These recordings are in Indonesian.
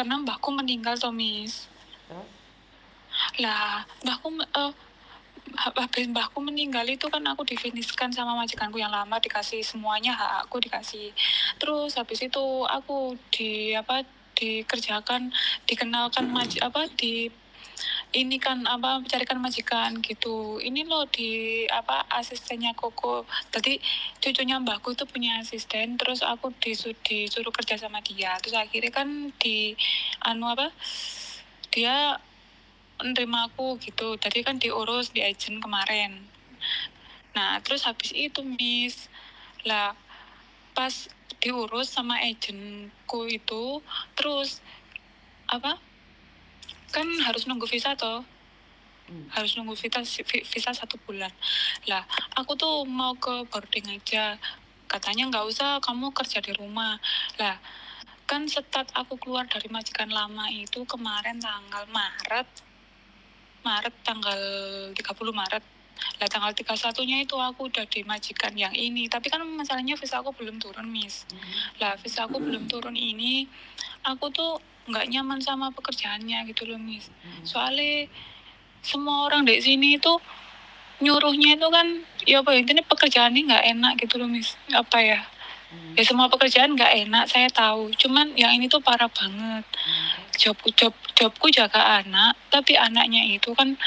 karena mbahku meninggal toh Miss. Terus? Lah habis mbahku meninggal itu kan aku difiniskan sama majikanku yang lama, dikasih semuanya, hak aku dikasih. Terus habis itu aku dikerjakan, dikenalkan ini kan carikan majikan gitu. Ini loh di asistennya Koko. Tadi cucunya mbahku itu punya asisten, terus aku disuruh kerja sama dia. Terus akhirnya kan dia nerima aku gitu. Tadi kan diurus di agent kemarin. Nah, terus habis itu Miss, lah pas diurus sama agentku itu, terus kan harus nunggu visa toh. Harus nunggu visa 1 bulan. Lah, aku tuh mau ke boarding aja. Katanya nggak usah, kamu kerja di rumah. Lah, kan setat aku keluar dari majikan lama itu kemarin tanggal Maret tanggal 30 Maret. Lah tanggal 31-nya itu aku udah di majikan yang ini. Tapi kan masalahnya visa aku belum turun, Miss. Lah visa aku belum turun ini, aku tuh nggak nyaman sama pekerjaannya gitu loh, Miss. Soalnya semua orang di sini itu nyuruhnya itu kan intinya pekerjaannya nggak enak gitu loh, Miss. Ya semua pekerjaan nggak enak, saya tahu. Cuman yang ini tuh parah banget. Jobku jaga anak, tapi anaknya itu kan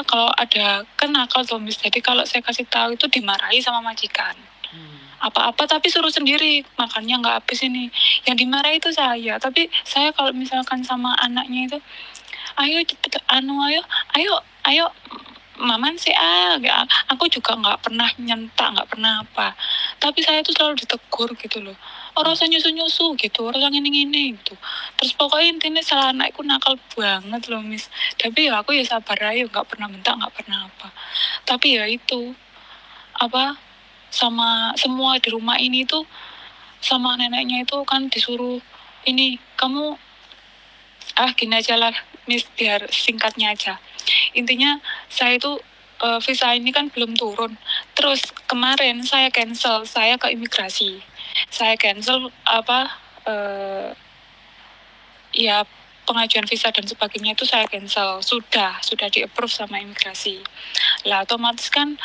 kalau ada kan nakal tuh Miss. Jadi kalau saya kasih tahu itu dimarahi sama majikan. Apa-apa tapi suruh sendiri, makannya nggak habis ini. Yang dimarahi itu saya. Tapi saya kalau misalkan sama anaknya itu, ayo cepet ayo maman sih aku juga nggak pernah nyentak, nggak pernah apa, tapi saya tuh selalu ditegur gitu loh, orang usah nyusu gitu, orang ini gitu. Terus pokoknya intinya salah anakku nakal banget loh Miss. Tapi ya aku ya sabar aja, nggak pernah bentak, nggak pernah apa. Tapi ya itu sama semua di rumah ini tuh, sama neneknya itu kan disuruh ini, kamu gini aja lah Miss, biar singkatnya aja. Intinya saya itu visa ini kan belum turun. Terus kemarin saya cancel, saya ke imigrasi. Saya cancel pengajuan visa dan sebagainya itu saya cancel. Sudah di-approve sama imigrasi. Lah otomatis kan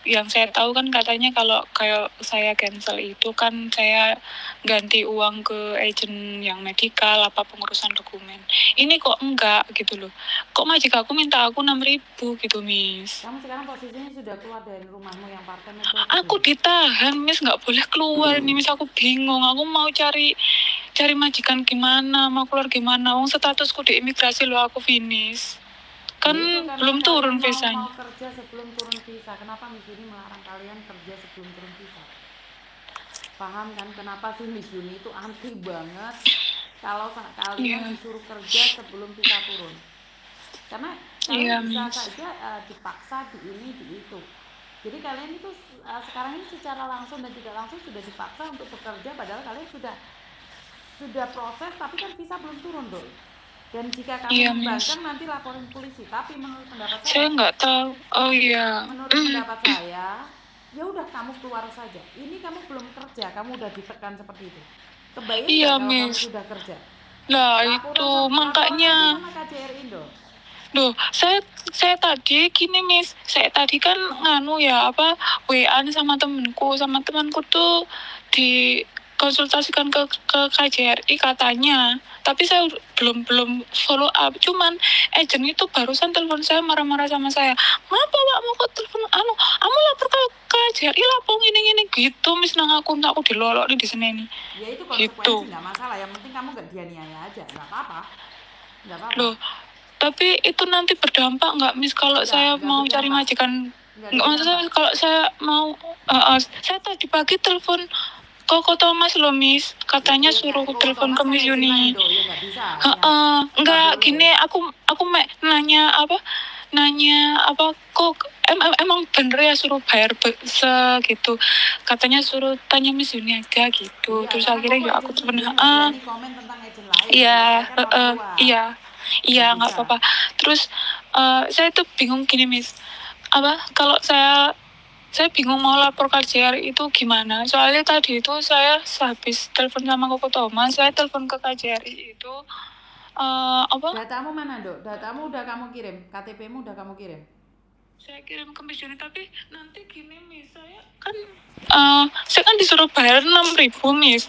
yang saya tahu kan katanya kalau kayak saya cancel itu kan saya ganti uang ke agent yang medikal pengurusan dokumen. Ini kok enggak gitu loh. Kok majikan aku minta aku 6.000 gitu, Miss. Kamu sekarang posisinya sudah keluar dari rumahmu yang part-time itu? Aku ditahan, Miss, nggak boleh keluar nih, Miss. Aku bingung. Aku mau cari majikan gimana, mau keluar gimana. Wong statusku di imigrasi loh, aku finish. Kan belum turun visanya. Mau kerja sebelum turun visa. Kenapa Miss Yuni melarang kalian kerja sebelum turun visa? Paham kan kenapa sih Miss Yuni itu anti banget kalau kalian disuruh kerja sebelum visa turun? Karena kalian bisa saja dipaksa di ini di itu. Jadi kalian itu sekarang ini secara langsung dan tidak langsung sudah dipaksa untuk bekerja, padahal kalian sudah proses tapi kan visa belum turun dong. Dan jika kamu membangkang nanti laporin polisi. Tapi menurut pendapat saya nggak tahu. Menurut pendapat saya, ya udah kamu keluar saja. Ini kamu belum kerja, kamu udah ditekan seperti itu. Kebayang kalau kamu sudah kerja. Nah itu makanya. Sama KJRI Indo. Loh, saya tadi gini Miss, saya tadi kan WA-an sama temanku tuh dikonsultasikan ke KJRI katanya, tapi saya belum follow up. Cuman agent itu barusan telepon saya marah-marah sama saya. Ngapa Pak mau kok telepon kamu lapor ke KJRI lapor gini gitu Miss, nang aku dilolok di sini ini. Ya itu konsekuensi nggak masalah, yang penting kamu nggak dianiaya aja, nggak apa-apa. Loh, tapi itu nanti berdampak nggak Miss kalau saya mau cari majikan? Nggak, maksudnya kalau saya mau saya tadi pagi telepon Koko Thomas loh Miss, katanya suruh telepon ke Miss Yuni. Enggak gini, aku nanya kok emang bener ya suruh bayar segitu, katanya suruh tanya Miss Yuni aja gitu. Terus akhirnya ya aku telepon iya nggak apa-apa. Terus saya tuh bingung gini Miss, kalau saya saya bingung mau lapor KJRI itu gimana. Soalnya tadi itu saya habis telepon sama Koko Thomas, saya telepon ke KJRI itu apa? Datamu mana, Dok? Datamu udah kamu kirim, KTP-mu udah kamu kirim. Saya kirim ke Miss Juni, tapi nanti gini Miss, saya kan disuruh bayar 6.000 Miss.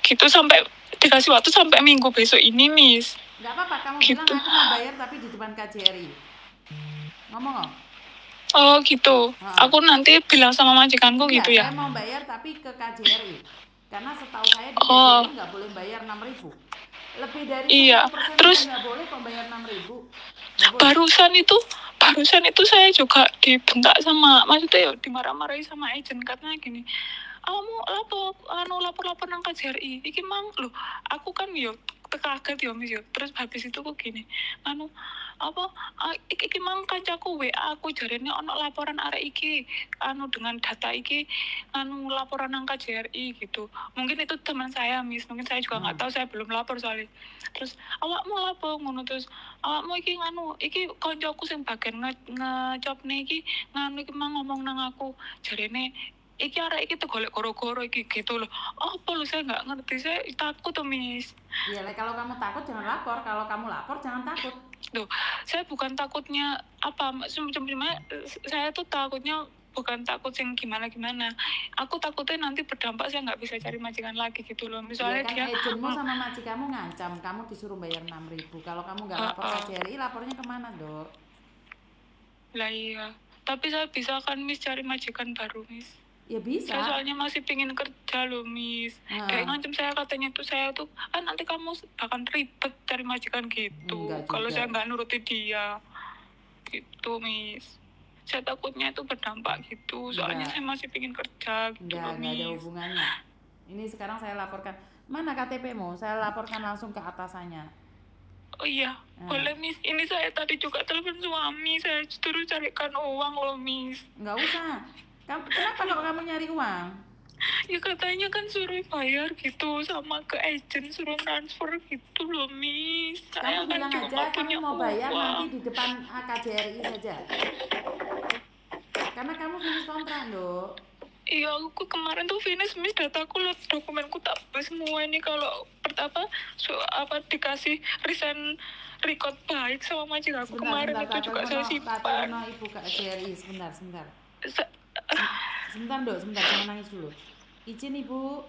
Gitu sampai dikasih waktu sampai minggu besok ini Miss. Nggak apa-apa, kamu gitu. Bilang aku mau bayar tapi di depan KJRI. Ngomong nggak? Oh gitu. Aku nanti bilang sama majikanku gitu ya. Saya mau bayar tapi ke KJRI. Karena setahu saya di KJRI nggak boleh bayar 6.000. Lebih dari 10% terus nggak boleh kok bayar 6.000. Barusan itu saya juga dibentak sama, maksudnya ya dimarah-marahi sama agent katanya gini, kamu lapor nang KJRI iki mang lho, aku kan yo kaget yo Miss yo. Terus habis itu kok gini, iki mang kancaku WA aku jarene ono laporan arek iki dengan data iki laporan nang KJRI gitu. Mungkin itu teman saya Miss, mungkin saya juga nggak tahu, saya belum lapor soalnya. Terus awakmu lapor ngono, terus awakmu iki iki kancaku sing bagian ngecopne iki iki mang ngomong nang aku jarene iki arek iki tuh golek goro-goro iki gitu loh. Apa lu, saya nggak ngerti, saya takut tuh Miss. Iya, kalau kamu takut jangan lapor, kalau kamu lapor jangan takut. Duh, saya bukan takutnya apa, sebenarnya saya tuh takutnya bukan takut yang gimana-gimana. Aku takutnya nanti berdampak saya nggak bisa cari majikan lagi gitu loh. Misalnya ya kan dia agentmu sama majikanmu ngancam, kamu disuruh bayar 6.000. Kalau kamu nggak lapor KJRI, lapornya kemana, Dok? Lah iya, tapi saya bisa kan Miss cari majikan baru Miss. Ya bisa. Saya soalnya masih pengen kerja loh Miss. Kayak ngancam saya, katanya tuh saya tuh nanti kamu akan ribet cari majikan gitu kalau saya nggak nuruti dia gitu Miss. Saya takutnya itu berdampak gitu, soalnya saya masih pengen kerja gitu loh Miss. Nggak ada hubungannya. Ini sekarang saya laporkan, mana KTP-mu? Saya laporkan langsung ke atasannya. Oh iya, boleh Miss. Ini saya tadi juga telepon suami, saya suruh carikan uang loh Miss. Nggak usah. Kenapa kalau kamu nyari uang? Ya katanya kan suruh bayar gitu sama ke agent, suruh transfer gitu loh Miss. Kamu bilang aja kamu mau bayar nanti di depan KJRI saja. Karena kamu finish kontrak, Dok. Iya, aku kemarin tuh finish Miss, dataku, dokumenku tak semua ini. Kalau dikasih resign record baik sama majikan aku kemarin itu juga saya simpan. Ibu KJRI, sebentar. Sebentar Dok, jangan nangis dulu. Izin Ibu.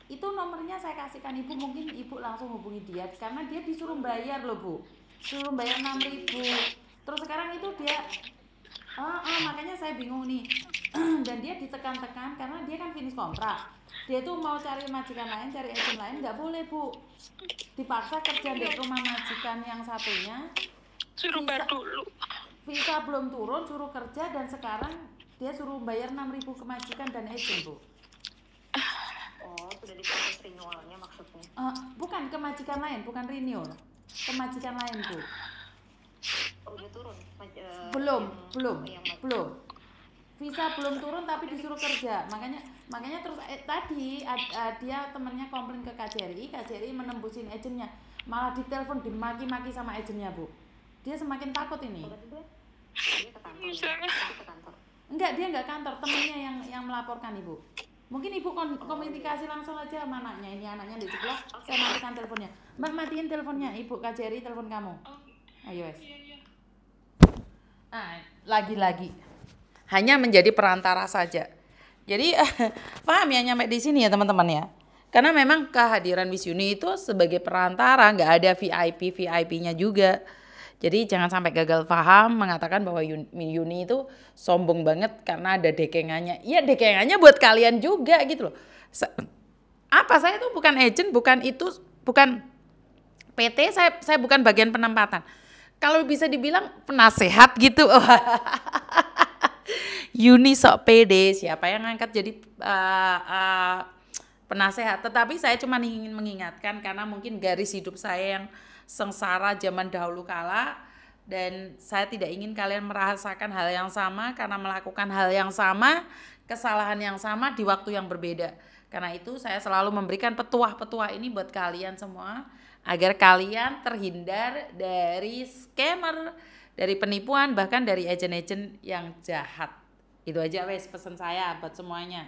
Itu nomornya saya kasihkan Ibu, mungkin Ibu langsung hubungi dia karena dia disuruh bayar loh Bu. Suruh bayar 6.000. Terus sekarang itu dia makanya saya bingung nih. Dan dia ditekan-tekan karena dia kan finish kontrak. Dia tuh mau cari majikan lain, cari agent lain, nggak boleh Bu. Dipaksa kerja di rumah majikan yang satunya. Suruh bayar dulu. Visa belum turun, suruh kerja, dan sekarang dia suruh bayar 6.000 ke majikan dan agent, Bu. Oh, sudah diproses renewalnya maksudnya? Bukan, ke majikan lain, bukan renewal. Ke majikan lain, Bu. Oh, udah turun? Belum. Visa belum turun tapi disuruh kerja. Makanya terus tadi dia temennya komplain ke KJRI menembusin agennya. Malah ditelepon, dimaki-maki sama agennya, Bu. Dia semakin takut ini. Dia ke kantor. Enggak, dia enggak kantor, temennya yang melaporkan Ibu. Mungkin Ibu komunikasi langsung aja sama anaknya. Ini anaknya di sebelah, saya matikan teleponnya. Mbak, matiin teleponnya, Ibu KJRI telepon kamu. Ayo wes. Lagi-lagi hanya menjadi perantara saja. Jadi paham ya nyampe di sini ya teman-teman ya. Karena memang kehadiran Miss Yuni itu sebagai perantara, nggak ada VIP-nya juga. Jadi jangan sampai gagal paham mengatakan bahwa Yuni itu sombong banget karena ada dekengannya. Iya, dekengannya buat kalian juga gitu loh. Saya tuh bukan agent, bukan PT, saya bukan bagian penempatan. Kalau bisa dibilang penasehat gitu. Yuni sok pede, siapa yang ngangkat jadi penasehat. Tetapi saya cuma ingin mengingatkan karena mungkin garis hidup saya yang sengsara zaman dahulu kala, dan saya tidak ingin kalian merasakan hal yang sama karena melakukan hal yang sama, kesalahan yang sama di waktu yang berbeda. Karena itu saya selalu memberikan petuah-petuah ini buat kalian semua agar kalian terhindar dari scammer, dari penipuan, bahkan dari agen-agen yang jahat. Itu aja wes pesan saya buat semuanya.